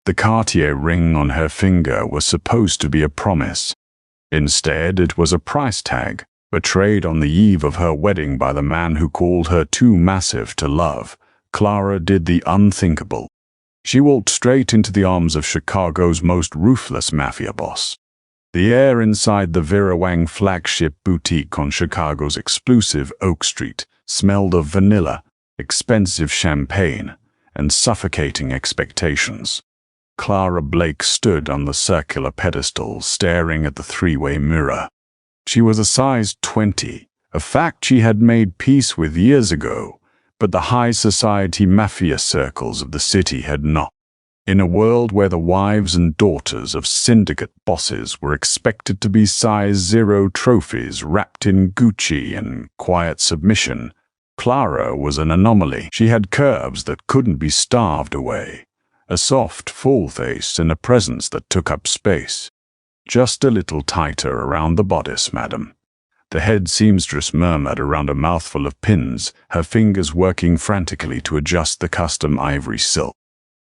The Cartier ring on her finger was supposed to be a promise. Instead, it was a price tag, betrayed on the eve of her wedding by the man who called her too massive to love. Clara did the unthinkable. She walked straight into the arms of Chicago's most ruthless mafia boss. The air inside the Vera Wang flagship boutique on Chicago's exclusive Oak Street smelled of vanilla, expensive champagne, and suffocating expectations. Clara Blake stood on the circular pedestal, staring at the three-way mirror. She was a size 20, a fact she had made peace with years ago, but the high society mafia circles of the city had not. In a world where the wives and daughters of syndicate bosses were expected to be size 0 trophies wrapped in Gucci and quiet submission, Clara was an anomaly. She had curves that couldn't be starved away, a soft, full face and a presence that took up space. Just a little tighter around the bodice, madam. The head seamstress murmured around a mouthful of pins, her fingers working frantically to adjust the custom ivory silk.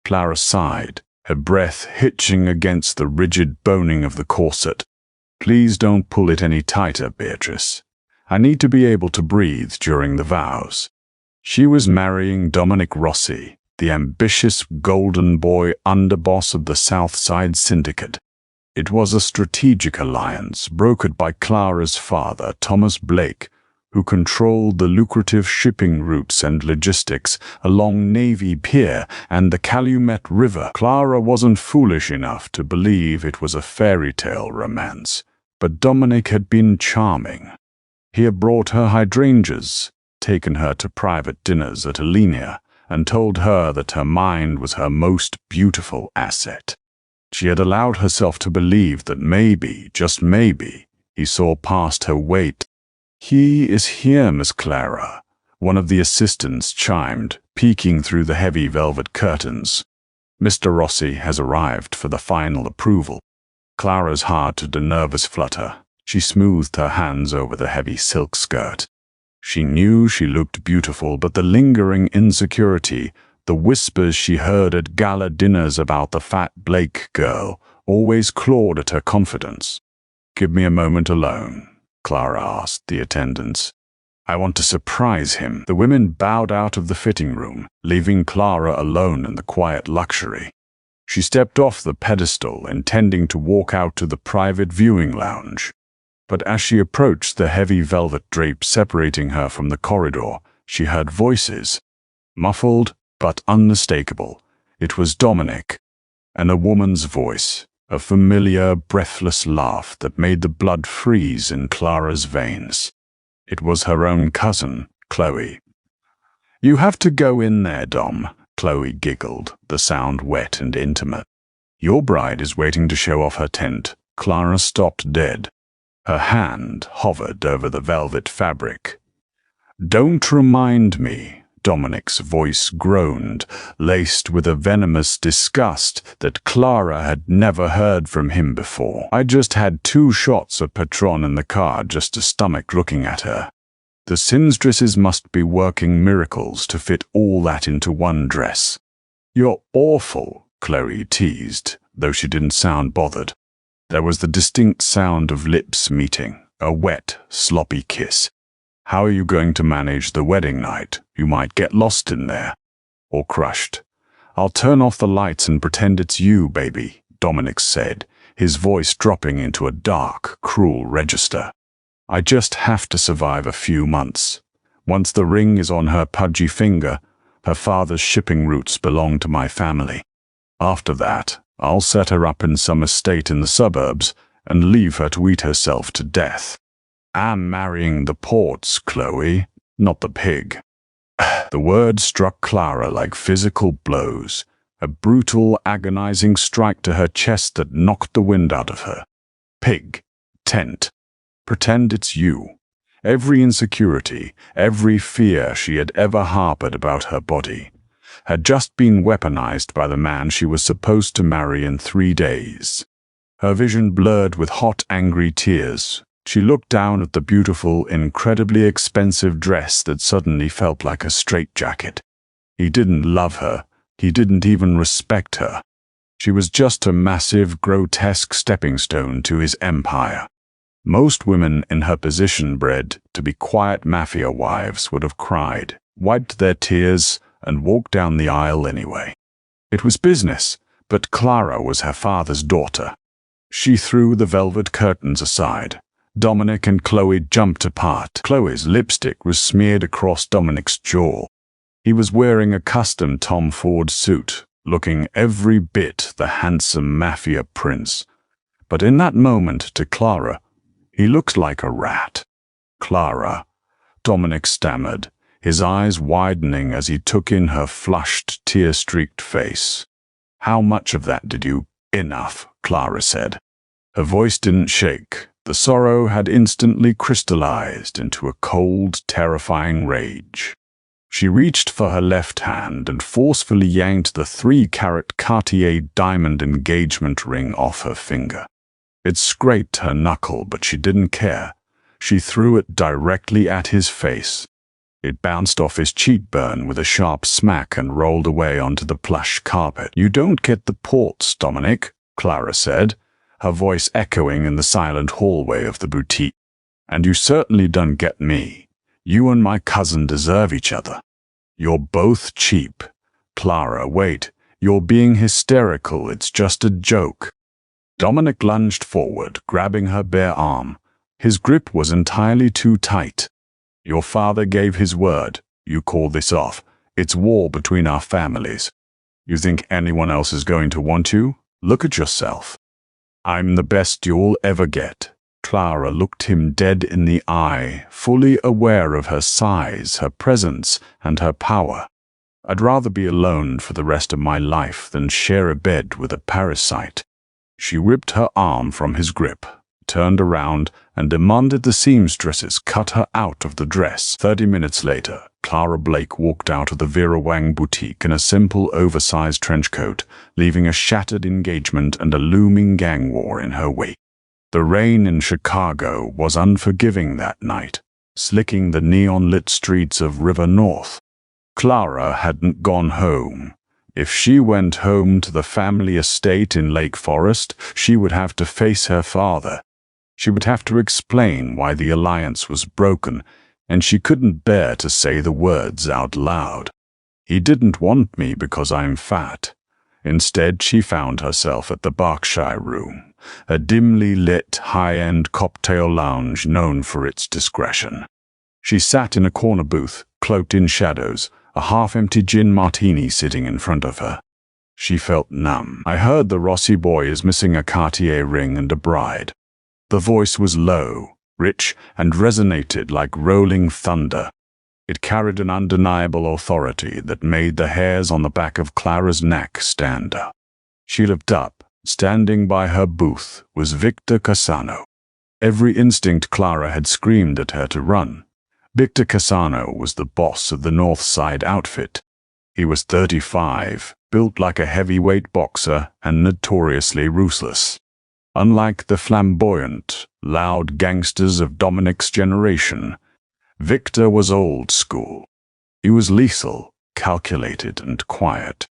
Clara sighed, her breath hitching against the rigid boning of the corset. Please don't pull it any tighter, Beatrice. I need to be able to breathe during the vows. She was marrying Dominic Rossi, the ambitious golden boy underboss of the South Side Syndicate. It was a strategic alliance brokered by Clara's father, Thomas Blake, who controlled the lucrative shipping routes and logistics along Navy Pier and the Calumet River. Clara wasn't foolish enough to believe it was a fairy tale romance, but Dominic had been charming. He had brought her hydrangeas, taken her to private dinners at Alenia, and told her that her mind was her most beautiful asset. She had allowed herself to believe that maybe, just maybe, he saw past her weight. "He is here, Miss Clara," one of the assistants chimed, peeking through the heavy velvet curtains. "Mr. Rossi has arrived for the final approval." Clara's heart did a nervous flutter. She smoothed her hands over the heavy silk skirt. She knew she looked beautiful, but the lingering insecurity, the whispers she heard at gala dinners about the fat Blake girl, always clawed at her confidence. "Give me a moment alone," Clara asked the attendants. "I want to surprise him." The women bowed out of the fitting room, leaving Clara alone in the quiet luxury. She stepped off the pedestal, intending to walk out to the private viewing lounge. But as she approached the heavy velvet drape separating her from the corridor, she heard voices. Muffled, but unmistakable. It was Dominic, and a woman's voice, a familiar, breathless laugh that made the blood freeze in Clara's veins. It was her own cousin, Chloe. "You have to go in there, Dom," Chloe giggled, the sound wet and intimate. "Your bride is waiting to show off her tent." Clara stopped dead. Her hand hovered over the velvet fabric. "Don't remind me," Dominic's voice groaned, laced with a venomous disgust that Clara had never heard from him before. "I just had 2 shots of Patron in the car just to stomach looking at her. The seamstresses must be working miracles to fit all that into one dress." "You're awful," Chloe teased, though she didn't sound bothered. There was the distinct sound of lips meeting, a wet, sloppy kiss. "How are you going to manage the wedding night? You might get lost in there. Or crushed." "I'll turn off the lights and pretend it's you, baby," Dominic said, his voice dropping into a dark, cruel register. "I just have to survive a few months. Once the ring is on her pudgy finger, her father's shipping routes belong to my family. After that, I'll set her up in some estate in the suburbs and leave her to eat herself to death." "I'm marrying the ports, Chloe, not the pig." The word struck Clara like physical blows, a brutal, agonizing strike to her chest that knocked the wind out of her. Pig, tent, pretend it's you. Every insecurity, every fear she had ever harbored about her body, had just been weaponized by the man she was supposed to marry in 3 days. Her vision blurred with hot, angry tears. She looked down at the beautiful, incredibly expensive dress that suddenly felt like a straitjacket. He didn't love her. He didn't even respect her. She was just a massive, grotesque stepping stone to his empire. Most women in her position, bred to be quiet mafia wives, would have cried, wiped their tears, and walked down the aisle anyway. It was business, but Clara was her father's daughter. She threw the velvet curtains aside. Dominic and Chloe jumped apart. Chloe's lipstick was smeared across Dominic's jaw. He was wearing a custom Tom Ford suit, looking every bit the handsome mafia prince. But in that moment, to Clara, he looked like a rat. "Clara," Dominic stammered, his eyes widening as he took in her flushed, tear-streaked face. "How much of that did you—" "Enough," Clara said. Her voice didn't shake. The sorrow had instantly crystallized into a cold, terrifying rage. She reached for her left hand and forcefully yanked the 3-carat Cartier diamond engagement ring off her finger. It scraped her knuckle, but she didn't care. She threw it directly at his face. It bounced off his cheekbone with a sharp smack and rolled away onto the plush carpet. "You don't get the ports, Dominic," Clara said, her voice echoing in the silent hallway of the boutique. "And you certainly don't get me. You and my cousin deserve each other." "You're both cheap." "Clara, wait. You're being hysterical. It's just a joke." Dominic lunged forward, grabbing her bare arm. His grip was entirely too tight. "Your father gave his word. You call this off. It's war between our families. You think anyone else is going to want you? Look at yourself." "I'm the best you'll ever get." Clara looked him dead in the eye, fully aware of her size, her presence, and her power. "I'd rather be alone for the rest of my life than share a bed with a parasite." She ripped her arm from his grip, turned around, and demanded the seamstresses cut her out of the dress. 30 minutes later, Clara Blake walked out of the Vera Wang boutique in a simple, oversized trench coat, leaving a shattered engagement and a looming gang war in her wake. The rain in Chicago was unforgiving that night, slicking the neon-lit streets of River North. Clara hadn't gone home. If she went home to the family estate in Lake Forest, she would have to face her father. She would have to explain why the alliance was broken, and she couldn't bear to say the words out loud. "He didn't want me because I'm fat." Instead, she found herself at the Berkshire Room, a dimly lit, high-end cocktail lounge known for its discretion. She sat in a corner booth, cloaked in shadows, a half-empty gin martini sitting in front of her. She felt numb. "I heard the Rossi boy is missing a Cartier ring and a bride." The voice was low, rich, and resonated like rolling thunder. It carried an undeniable authority that made the hairs on the back of Clara's neck stand up. She looked up. Standing by her booth was Victor Cassano. Every instinct Clara had screamed at her to run. Victor Cassano was the boss of the North Side outfit. He was 35, built like a heavyweight boxer, and notoriously ruthless. Unlike the flamboyant, loud gangsters of Dominic's generation, Victor was old school. He was lethal, calculated, and quiet.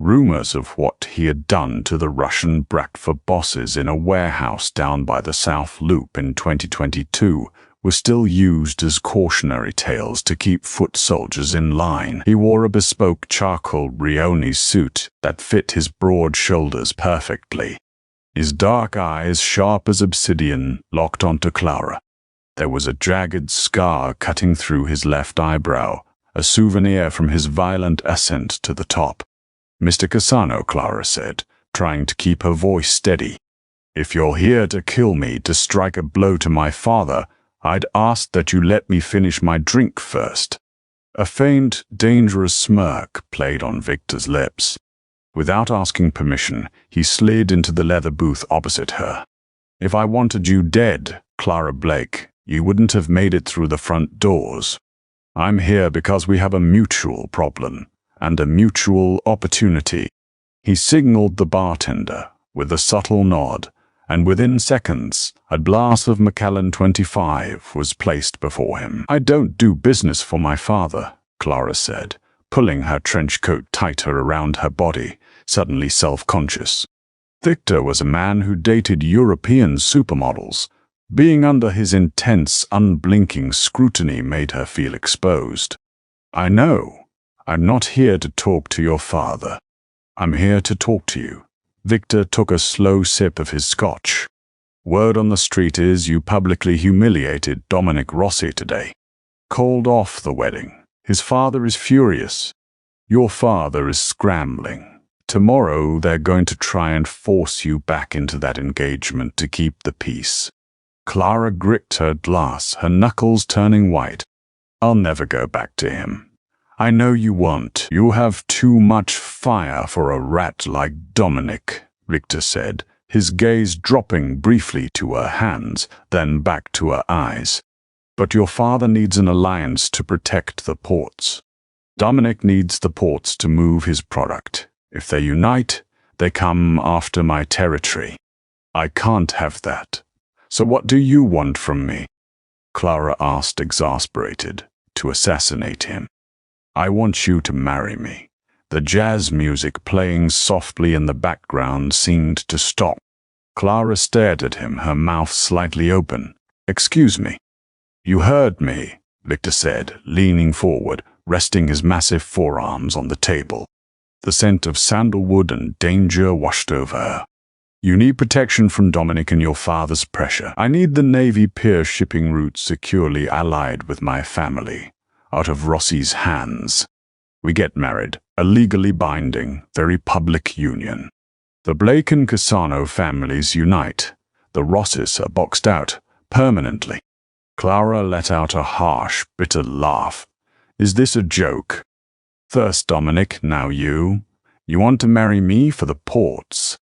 Rumors of what he had done to the Russian Bratva bosses in a warehouse down by the South Loop in 2022 were still used as cautionary tales to keep foot soldiers in line. He wore a bespoke charcoal Brioni suit that fit his broad shoulders perfectly. His dark eyes, sharp as obsidian, locked onto Clara. There was a jagged scar cutting through his left eyebrow, a souvenir from his violent ascent to the top. "Mr. Cassano," Clara said, trying to keep her voice steady. "If you're here to kill me, to strike a blow to my father, I'd ask that you let me finish my drink first." A faint, dangerous smirk played on Victor's lips. Without asking permission, he slid into the leather booth opposite her. "If I wanted you dead, Clara Blake, you wouldn't have made it through the front doors. I'm here because we have a mutual problem and a mutual opportunity." He signaled the bartender with a subtle nod, and within seconds, a glass of Macallan 25 was placed before him. "I don't do business for my father," Clara said, pulling her trench coat tighter around her body, suddenly self-conscious. Victor was a man who dated European supermodels. Being under his intense, unblinking scrutiny made her feel exposed. "I know. I'm not here to talk to your father. I'm here to talk to you." Victor took a slow sip of his scotch. "Word on the street is you publicly humiliated Dominic Rossi today. Called off the wedding. His father is furious. Your father is scrambling. Tomorrow they're going to try and force you back into that engagement to keep the peace." Clara gripped her glass, her knuckles turning white. "I'll never go back to him. I know you won't. You have too much fire for a rat like Dominic," Victor said, his gaze dropping briefly to her hands, then back to her eyes. "But your father needs an alliance to protect the ports. Dominic needs the ports to move his product. If they unite, they come after my territory. I can't have that. So what do you want from me?" Clara asked, exasperated. "To assassinate him. I want you to marry me." The jazz music playing softly in the background seemed to stop. Clara stared at him, her mouth slightly open. "Excuse me." "You heard me," Victor said, leaning forward, resting his massive forearms on the table. The scent of sandalwood and danger washed over her. "You need protection from Dominic and your father's pressure. I need the Navy Pier shipping route securely allied with my family, out of Rossi's hands. We get married, a legally binding, very public union. The Blake and Cassano families unite. The Rossys are boxed out, permanently." Clara let out a harsh, bitter laugh. "Is this a joke? First Dominic, now you. You want to marry me for the ports.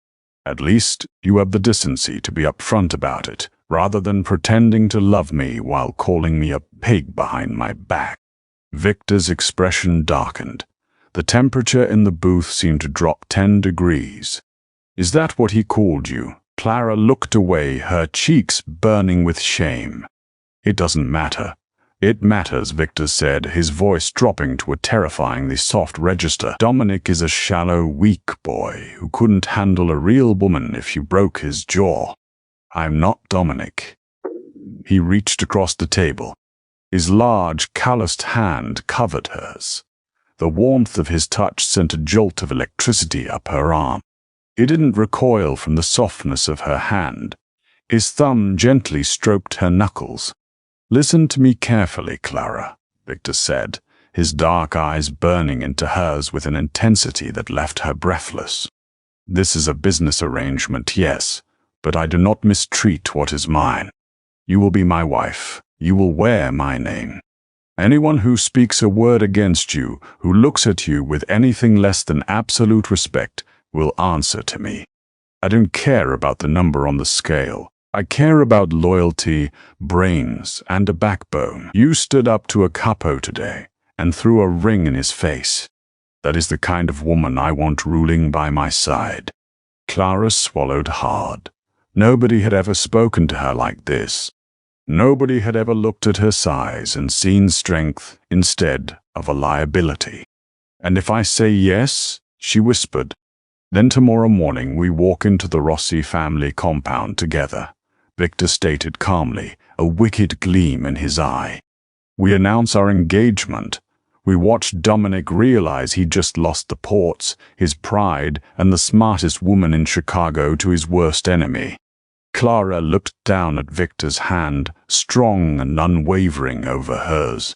At least you have the decency to be upfront about it, rather than pretending to love me while calling me a pig behind my back." Victor's expression darkened. The temperature in the booth seemed to drop 10 degrees. "Is that what he called you?" Clara looked away, her cheeks burning with shame. "It doesn't matter." "It matters," Victor said, his voice dropping to a terrifyingly soft register. "Dominic is a shallow, weak boy who couldn't handle a real woman if you broke his jaw. I'm not Dominic." He reached across the table. His large, calloused hand covered hers. The warmth of his touch sent a jolt of electricity up her arm. He didn't recoil from the softness of her hand. His thumb gently stroked her knuckles. "Listen to me carefully, Clara," Victor said, his dark eyes burning into hers with an intensity that left her breathless. "This is a business arrangement, yes, but I do not mistreat what is mine. You will be my wife. You will wear my name. Anyone who speaks a word against you, who looks at you with anything less than absolute respect, will answer to me. I don't care about the number on the scale. I care about loyalty, brains, and a backbone. You stood up to a capo today and threw a ring in his face. That is the kind of woman I want ruling by my side." Clara swallowed hard. Nobody had ever spoken to her like this. Nobody had ever looked at her size and seen strength instead of a liability. "And if I say yes," she whispered, "then tomorrow morning we walk into the Rossi family compound together," Victor stated calmly, a wicked gleam in his eye. "We announce our engagement. We watch Dominic realize he just lost the ports, his pride, and the smartest woman in Chicago to his worst enemy." Clara looked down at Victor's hand, strong and unwavering over hers.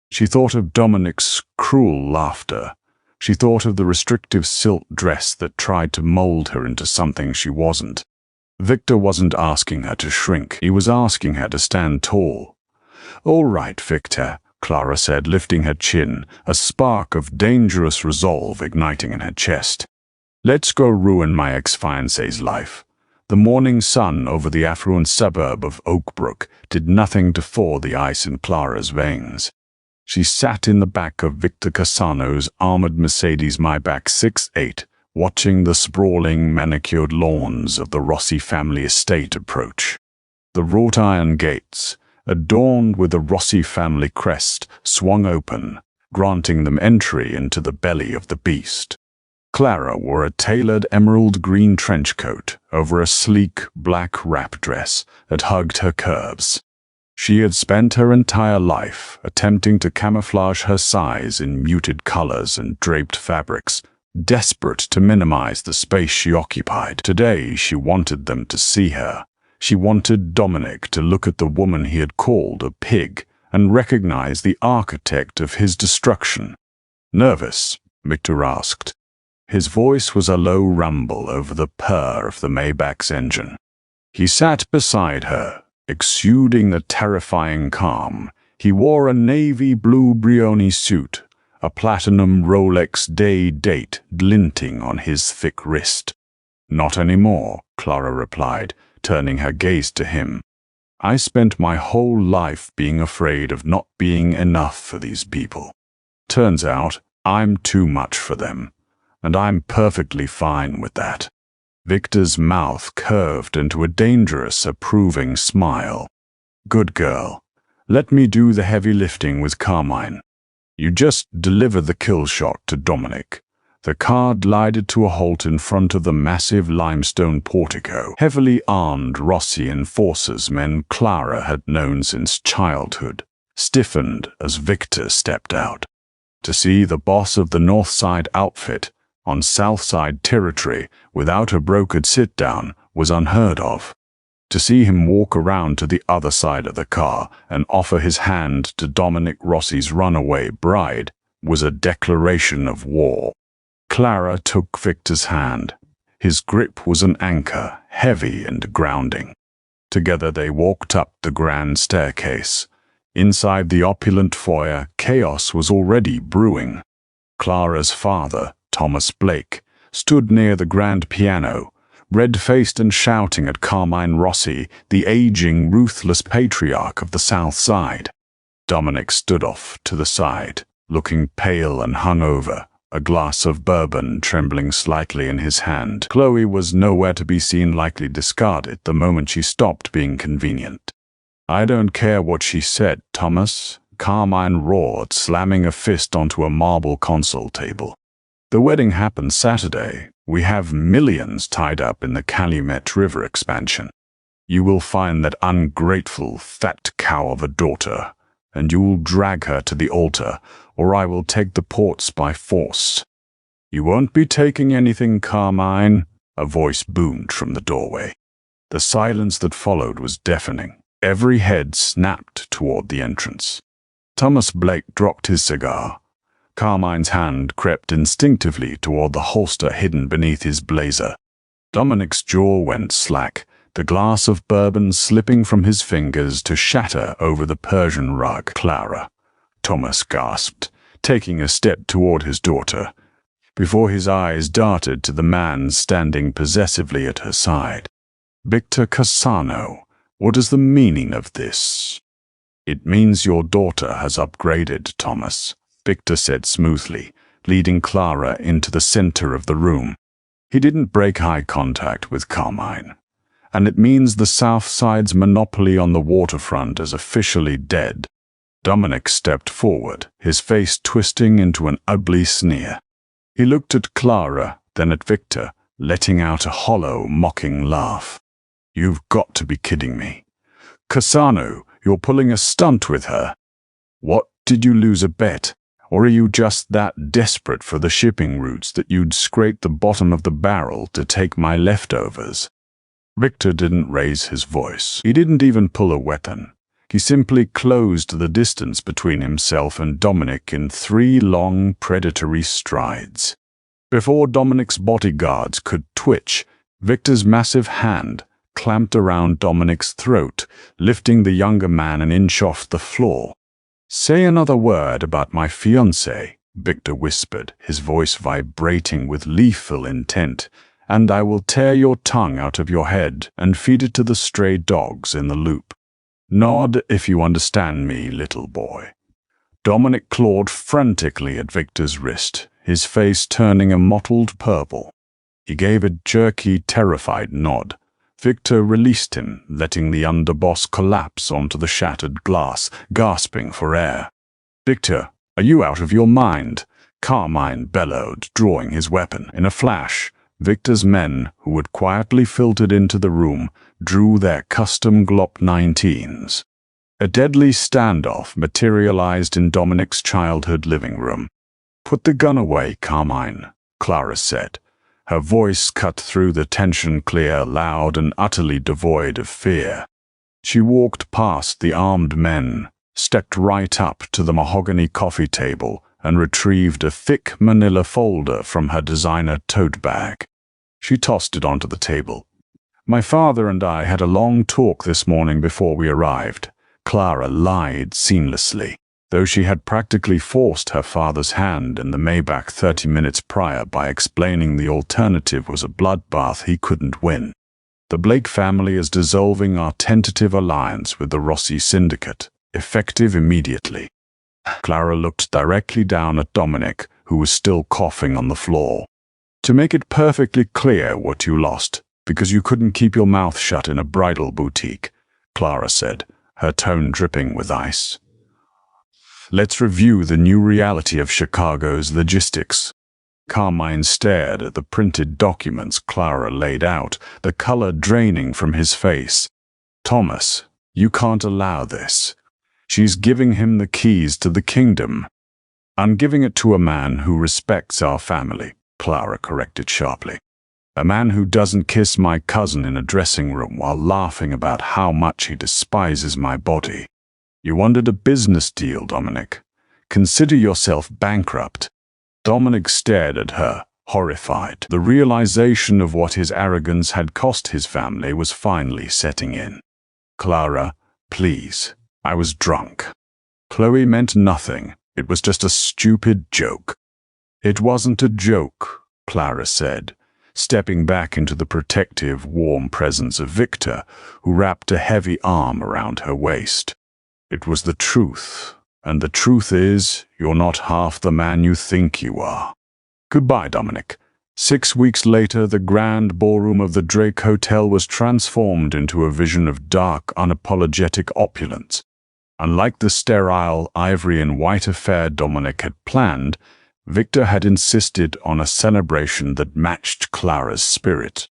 She thought of Dominic's cruel laughter. She thought of the restrictive silk dress that tried to mold her into something she wasn't. Victor wasn't asking her to shrink. He was asking her to stand tall. "All right, Victor," Clara said, lifting her chin, a spark of dangerous resolve igniting in her chest. "Let's go ruin my ex-fiancé's life." The morning sun over the affluent suburb of Oakbrook did nothing to thaw the ice in Clara's veins. She sat in the back of Victor Cassano's armored Mercedes Maybach 6.8, watching the sprawling, manicured lawns of the Rossi family estate approach. The wrought iron gates, adorned with the Rossi family crest, swung open, granting them entry into the belly of the beast. Clara wore a tailored emerald green trench coat over a sleek black wrap dress that hugged her curves. She had spent her entire life attempting to camouflage her size in muted colors and draped fabrics, desperate to minimize the space she occupied. Today, she wanted them to see her. She wanted Dominic to look at the woman he had called a pig and recognize the architect of his destruction. "Nervous?" Victor asked. His voice was a low rumble over the purr of the Maybach's engine. He sat beside her, exuding the terrifying calm. He wore a navy blue Brioni suit, a platinum Rolex day date glinting on his thick wrist. "Not anymore," Clara replied, turning her gaze to him. "I spent my whole life being afraid of not being enough for these people. Turns out I'm too much for them, and I'm perfectly fine with that." Victor's mouth curved into a dangerous, approving smile. "Good girl. Let me do the heavy lifting with Carmine. You just deliver the kill shot to Dominic." The car glided to a halt in front of the massive limestone portico. Heavily armed Rossi enforcers, men Clara had known since childhood, stiffened as Victor stepped out. To see the boss of the Northside outfit on Southside territory without a brokered sit-down was unheard of. To see him walk around to the other side of the car and offer his hand to Dominic Rossi's runaway bride was a declaration of war. Clara took Victor's hand. His grip was an anchor, heavy and grounding. Together they walked up the grand staircase. Inside the opulent foyer, chaos was already brewing. Clara's father, Thomas Blake, stood near the grand piano, red-faced and shouting at Carmine Rossi, the aging, ruthless patriarch of the South Side. Dominic stood off to the side, looking pale and hungover, a glass of bourbon trembling slightly in his hand. Chloe was nowhere to be seen, likely discarded the moment she stopped being convenient. "I don't care what she said, Thomas," Carmine roared, slamming a fist onto a marble console table. "The wedding happened Saturday. We have millions tied up in the Calumet River expansion. You will find that ungrateful, fat cow of a daughter, and you will drag her to the altar, or I will take the ports by force." "You won't be taking anything, Carmine," a voice boomed from the doorway. The silence that followed was deafening. Every head snapped toward the entrance. Thomas Blake dropped his cigar. Carmine's hand crept instinctively toward the holster hidden beneath his blazer. Dominic's jaw went slack, the glass of bourbon slipping from his fingers to shatter over the Persian rug. "Clara," Thomas gasped, taking a step toward his daughter, before his eyes darted to the man standing possessively at her side. "Victor Cassano, what is the meaning of this?" "It means your daughter has upgraded, Thomas," Victor said smoothly, leading Clara into the center of the room. He didn't break eye contact with Carmine. "And it means the South Side's monopoly on the waterfront is officially dead." Dominic stepped forward, his face twisting into an ugly sneer. He looked at Clara, then at Victor, letting out a hollow, mocking laugh. "You've got to be kidding me. Cassano, you're pulling a stunt with her. What, did you lose a bet? Or are you just that desperate for the shipping routes that you'd scrape the bottom of the barrel to take my leftovers?" Victor didn't raise his voice. He didn't even pull a weapon. He simply closed the distance between himself and Dominic in 3 long, predatory strides. Before Dominic's bodyguards could twitch, Victor's massive hand clamped around Dominic's throat, lifting the younger man an inch off the floor. "Say another word about my fiancé," Victor whispered, his voice vibrating with lethal intent, "and I will tear your tongue out of your head and feed it to the stray dogs in the loop. Nod if you understand me, little boy." Dominic clawed frantically at Victor's wrist, his face turning a mottled purple. He gave a jerky, terrified nod. Victor released him, letting the underboss collapse onto the shattered glass, gasping for air. "Victor, are you out of your mind?" Carmine bellowed, drawing his weapon. In a flash, Victor's men, who had quietly filtered into the room, drew their custom Glock 19s. A deadly standoff materialized in Dominic's childhood living room. "Put the gun away, Carmine," Clara said. Her voice cut through the tension, clear, loud, and utterly devoid of fear. She walked past the armed men, stepped right up to the mahogany coffee table, and retrieved a thick manila folder from her designer tote bag. She tossed it onto the table. "My father and I had a long talk this morning before we arrived," Clara lied seamlessly, though she had practically forced her father's hand in the Maybach 30 minutes prior by explaining the alternative was a bloodbath he couldn't win. "The Blake family is dissolving our tentative alliance with the Rossi syndicate, effective immediately." Clara looked directly down at Dominic, who was still coughing on the floor. "To make it perfectly clear what you lost, because you couldn't keep your mouth shut in a bridal boutique," Clara said, her tone dripping with ice. "Let's review the new reality of Chicago's logistics." Carmine stared at the printed documents Clara laid out, the color draining from his face. "Thomas, you can't allow this. She's giving him the keys to the kingdom." "I'm giving it to a man who respects our family," Clara corrected sharply. "A man who doesn't kiss my cousin in a dressing room while laughing about how much he despises my body. You wanted a business deal, Dominic. Consider yourself bankrupt." Dominic stared at her, horrified. The realization of what his arrogance had cost his family was finally setting in. "Clara, please. I was drunk." Chloe meant nothing. It was just a stupid joke. "It wasn't a joke," Clara said, stepping back into the protective, warm presence of Victor, who wrapped a heavy arm around her waist. "It was the truth, and the truth is, you're not half the man you think you are." Goodbye, Dominic. 6 weeks later, the grand ballroom of the Drake Hotel was transformed into a vision of dark, unapologetic opulence. Unlike the sterile ivory and white affair Dominic had planned, Victor had insisted on a celebration that matched Clara's spirit.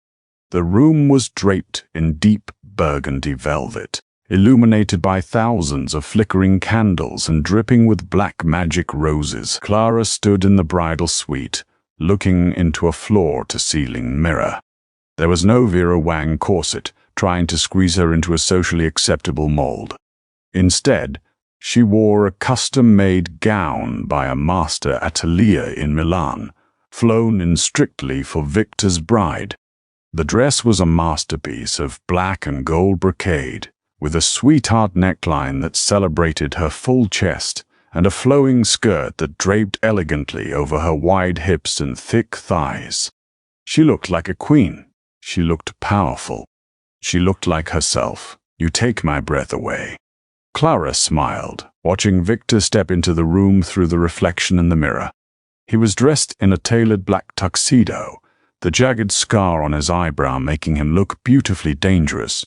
The room was draped in deep burgundy velvet, illuminated by thousands of flickering candles and dripping with black magic roses. Clara stood in the bridal suite, looking into a floor-to-ceiling mirror. There was no Vera Wang corset trying to squeeze her into a socially acceptable mold. Instead, she wore a custom-made gown by a master atelier in Milan, flown in strictly for Victor's bride. The dress was a masterpiece of black and gold brocade, with a sweetheart neckline that celebrated her full chest and a flowing skirt that draped elegantly over her wide hips and thick thighs. She looked like a queen. She looked powerful. She looked like herself. "You take my breath away." Clara smiled, watching Victor step into the room through the reflection in the mirror. He was dressed in a tailored black tuxedo, the jagged scar on his eyebrow making him look beautifully dangerous.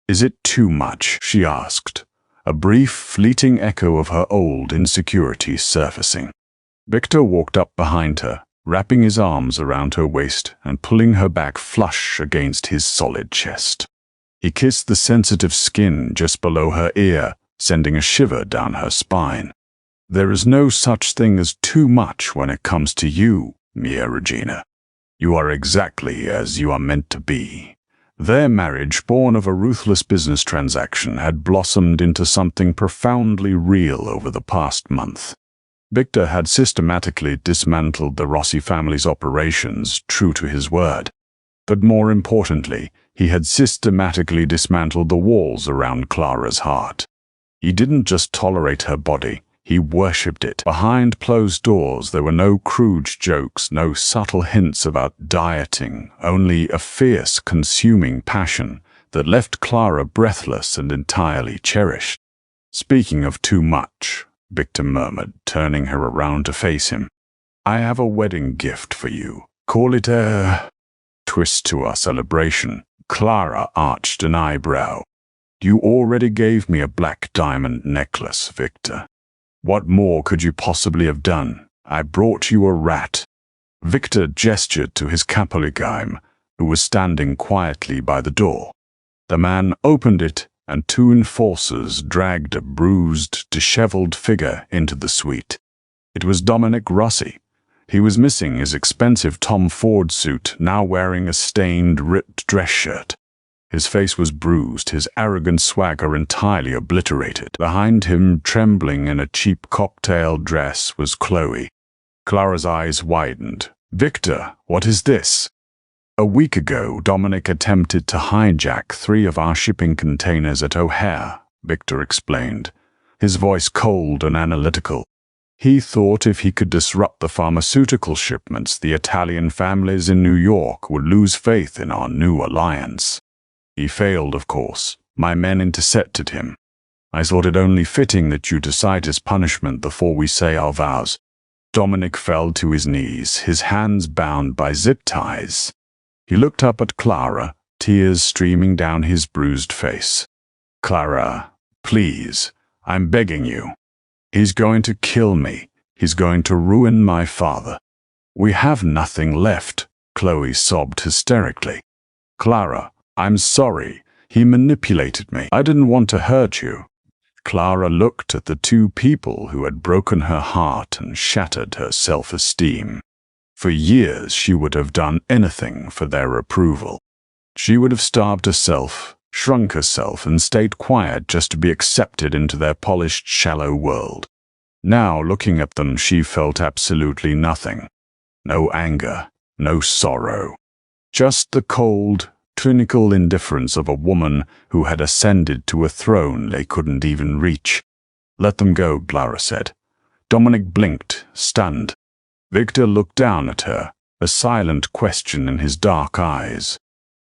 "Is it too much?" she asked, a brief, fleeting echo of her old insecurities surfacing. Victor walked up behind her, wrapping his arms around her waist and pulling her back flush against his solid chest. He kissed the sensitive skin just below her ear, sending a shiver down her spine. "There is no such thing as too much when it comes to you, Mia Regina. You are exactly as you are meant to be." Their marriage, born of a ruthless business transaction, had blossomed into something profoundly real over the past month. Victor had systematically dismantled the Rossi family's operations, true to his word. But more importantly, he had systematically dismantled the walls around Clara's heart. He didn't just tolerate her body, he worshipped it. Behind closed doors, there were no crude jokes, no subtle hints about dieting, only a fierce, consuming passion that left Clara breathless and entirely cherished. "Speaking of too much," Victor murmured, turning her around to face him, "I have a wedding gift for you. Call it a twist to our celebration." Clara arched an eyebrow. "You already gave me a black diamond necklace, Victor. What more could you possibly have done?" I brought you a rat." Victor gestured to his Capoligaim, who was standing quietly by the door. The man opened it, and two enforcers dragged a bruised, disheveled figure into the suite. It was Dominic Rossy. He was missing his expensive Tom Ford suit, now wearing a stained, ripped dress shirt. His face was bruised, his arrogant swagger entirely obliterated. Behind him, trembling in a cheap cocktail dress, was Chloe. Clara's eyes widened. "Victor, what is this?" "A week ago, Dominic attempted to hijack 3 of our shipping containers at O'Hare," Victor explained, his voice cold and analytical. "He thought if he could disrupt the pharmaceutical shipments, the Italian families in New York would lose faith in our new alliance. He failed, of course. My men intercepted him. I thought it only fitting that you decide his punishment before we say our vows." Dominic fell to his knees, his hands bound by zip ties. He looked up at Clara, tears streaming down his bruised face. "Clara, please, I'm begging you. He's going to kill me. He's going to ruin my father. We have nothing left," Chloe sobbed hysterically. "Clara, I'm sorry. He manipulated me. I didn't want to hurt you." Clara looked at the 2 people who had broken her heart and shattered her self-esteem. For years she would have done anything for their approval. She would have starved herself, shrunk herself, and stayed quiet just to be accepted into their polished, shallow world. Now, looking at them, she felt absolutely nothing. No anger, no sorrow. Just the cold, clinical indifference of a woman who had ascended to a throne they couldn't even reach. "Let them go," Clara said. Dominic blinked, stunned. Victor looked down at her, a silent question in his dark eyes.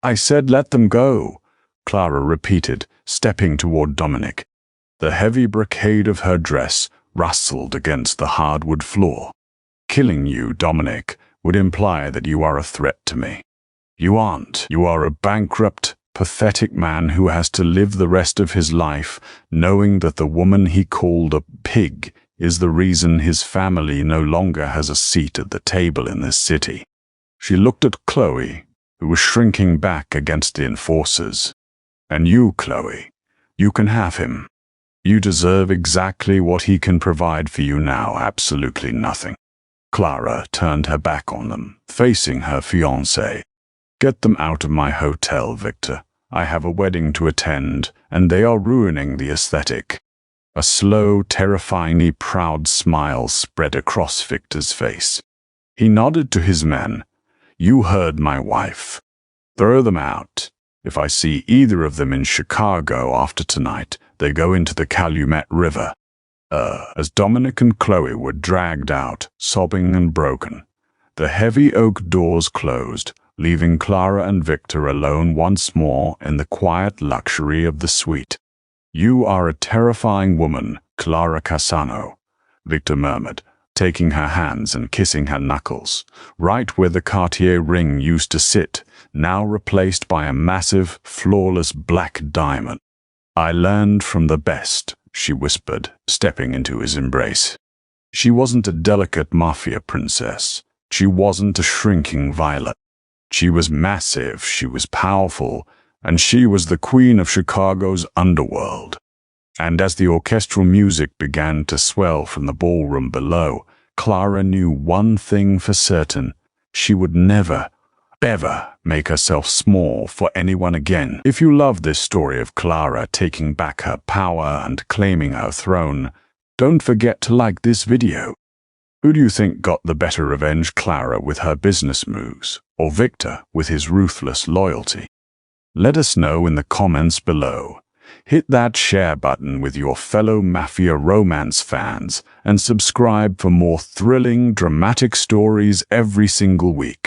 "I said let them go," Clara repeated, stepping toward Dominic. The heavy brocade of her dress rustled against the hardwood floor. "Killing you, Dominic, would imply that you are a threat to me. You aren't. You are a bankrupt, pathetic man who has to live the rest of his life knowing that the woman he called a pig is the reason his family no longer has a seat at the table in this city." She looked at Chloe, who was shrinking back against the enforcers. "And you, Chloe, you can have him. You deserve exactly what he can provide for you now, absolutely nothing." Clara turned her back on them, facing her fiancé. "Get them out of my hotel, Victor. I have a wedding to attend, and they are ruining the aesthetic." A slow, terrifyingly proud smile spread across Victor's face. He nodded to his men. "You heard my wife. Throw them out. If I see either of them in Chicago after tonight, they go into the Calumet River." As Dominic and Chloe were dragged out, sobbing and broken, the heavy oak doors closed, leaving Clara and Victor alone once more in the quiet luxury of the suite. "You are a terrifying woman, Clara Cassano," Victor murmured, taking her hands and kissing her knuckles, right where the Cartier ring used to sit, now replaced by a massive, flawless black diamond. "I learned from the best," she whispered, stepping into his embrace. She wasn't a delicate Mafia princess. She wasn't a shrinking violet. She was massive, she was powerful, and she was the queen of Chicago's underworld. And as the orchestral music began to swell from the ballroom below, Clara knew one thing for certain: she would never, ever make herself small for anyone again. If you love this story of Clara taking back her power and claiming her throne, don't forget to like this video. Who do you think got the better revenge, Clara with her business moves, or Victor with his ruthless loyalty? Let us know in the comments below. Hit that share button with your fellow Mafia romance fans and subscribe for more thrilling, dramatic stories every single week.